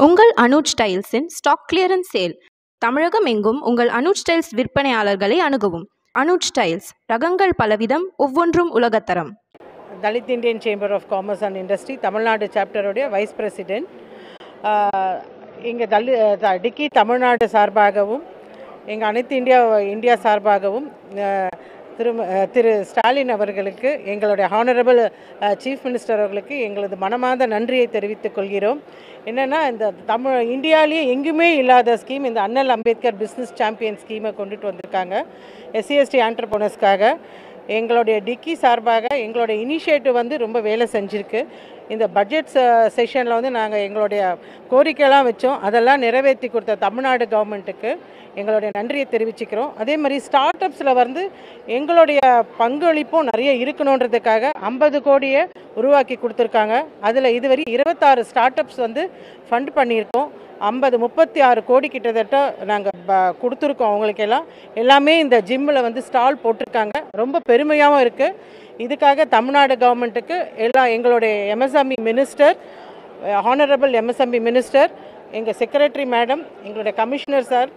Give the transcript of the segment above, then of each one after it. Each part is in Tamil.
உங்கள் அனுஜ் ஸ்டைல்ஸின் ஸ்டாக் கிளியரன்ஸ் சேல். தமிழகம் எங்கும் உங்கள் அனுஜ் ஸ்டைல்ஸ் விற்பனையாளர்களை அணுகவும். அனுஜ் ஸ்டைல்ஸ் ரகங்கள் பலவிதம், ஒவ்வொன்றும் உலகத்தரம். Dalit Indian chamber of commerce and industry Tamil Nadu சாப்டருடைய வைஸ் பிரசிடென்ட். இங்கே டிக்கி தமிழ்நாடு சார்பாகவும் எங்கள் அனைத்து இந்தியா சார்பாகவும் திரு ஸ்டாலின் அவர்களுக்கு, எங்களுடைய ஹானரபிள் சீஃப் மினிஸ்டர் அவர்களுக்கு எங்களது மனமார்ந்த நன்றியை தெரிவித்துக் கொள்கிறோம். என்னென்னா, இந்த இந்தியாவிலேயே எங்குமே இல்லாத ஸ்கீம் இந்த அண்ணல் அம்பேத்கர் பிஸ்னஸ் சாம்பியன் ஸ்கீமை கொண்டுட்டு வந்திருக்காங்க SC/ST ஆண்டர்பிரனர்ஸ்க்காக. எங்களுடைய டிக்கி சார்பாக எங்களுடைய இனிஷியேட்டிவ் ரொம்ப வேலை செஞ்சுருக்கு. இந்த பட்ஜெட் செஷனில் நாங்கள் எங்களுடைய கோரிக்கையெல்லாம் வச்சோம். அதெல்லாம் நிறைவேற்றி கொடுத்த தமிழ்நாடு கவர்மெண்ட்டுக்கு எங்களுடைய நன்றியை தெரிவிச்சுக்கிறோம். அதே மாதிரி ஸ்டார்ட் அப்ஸில் எங்களுடைய பங்களிப்பும் நிறைய இருக்கணுன்றதுக்காக 50 கோடியை உருவாக்கி கொடுத்துருக்காங்க. அதில் இதுவரை 26 ஸ்டார்ட் அப்ஸ் ஃபண்ட் பண்ணியிருக்கோம். 36 கோடி கிட்டத்தட்ட நாங்கள் கொடுத்துருக்கோம். அவங்களுக்கெல்லாம் எல்லாமே இந்த ஜிம்மில் ஸ்டால் போட்டிருக்காங்க. ரொம்ப பெருமையாகவும் இருக்குது. இதுக்காக தமிழ்நாடு கவர்மெண்ட்டுக்கு எங்களுடைய MSME minister, honourable MSME minister, எங்கள் செக்ரட்டரி மேடம், எங்களுடைய கமிஷனர் சார்,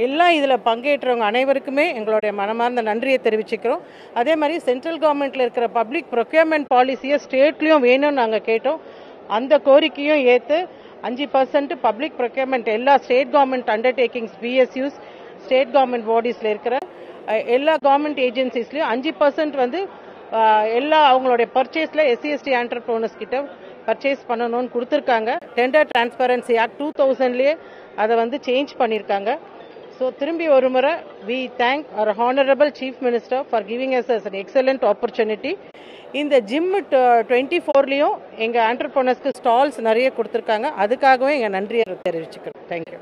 எல்லாம் இதில் பங்கேற்றவங்க அனைவருக்குமே எங்களுடைய மனமார்ந்த நன்றியை தெரிவிச்சுக்கிறோம். அதே மாதிரி சென்ட்ரல் கவர்மெண்ட்டில் இருக்கிற பப்ளிக் ப்ரொக்யூர்மெண்ட் பாலிசியை ஸ்டேட்லேயும் வேணும்னு நாங்கள் கேட்டோம். அந்த கோரிக்கையும் ஏற்று 5% பப்ளிக் ப்ரொக்யூர்மெண்ட் எல்லா state government undertakings, PSUs, state government பாடிஸில் இருக்கிற எல்லா கவர்மெண்ட் ஏஜென்சிஸ்லையும் 5% எல்லா அவங்களுடைய பர்ச்சேஸில் SC/ST ஆண்டர்பிரனர்ஸ் கிட்ட பர்ச்சேஸ் பண்ணணும்னு கொடுத்துருக்காங்க. டெண்டர் டிரான்ஸ்பரன்சி ஆக்ட் 2000லேயே அதை சேஞ்ச் பண்ணியிருக்காங்க. ஸோ திரும்பி ஒரு முறை we thank our honorable chief minister for giving us an excellent opportunity. இந்த ஜிம் 24லேயும் எங்கள் ஆண்டர்பிரனர்ஸ்க்கு ஸ்டால்ஸ் நிறைய கொடுத்துருக்காங்க. அதுக்காகவே எங்கள் நன்றியை தெரிவிச்சுக்கிறோம். தேங்க்யூ.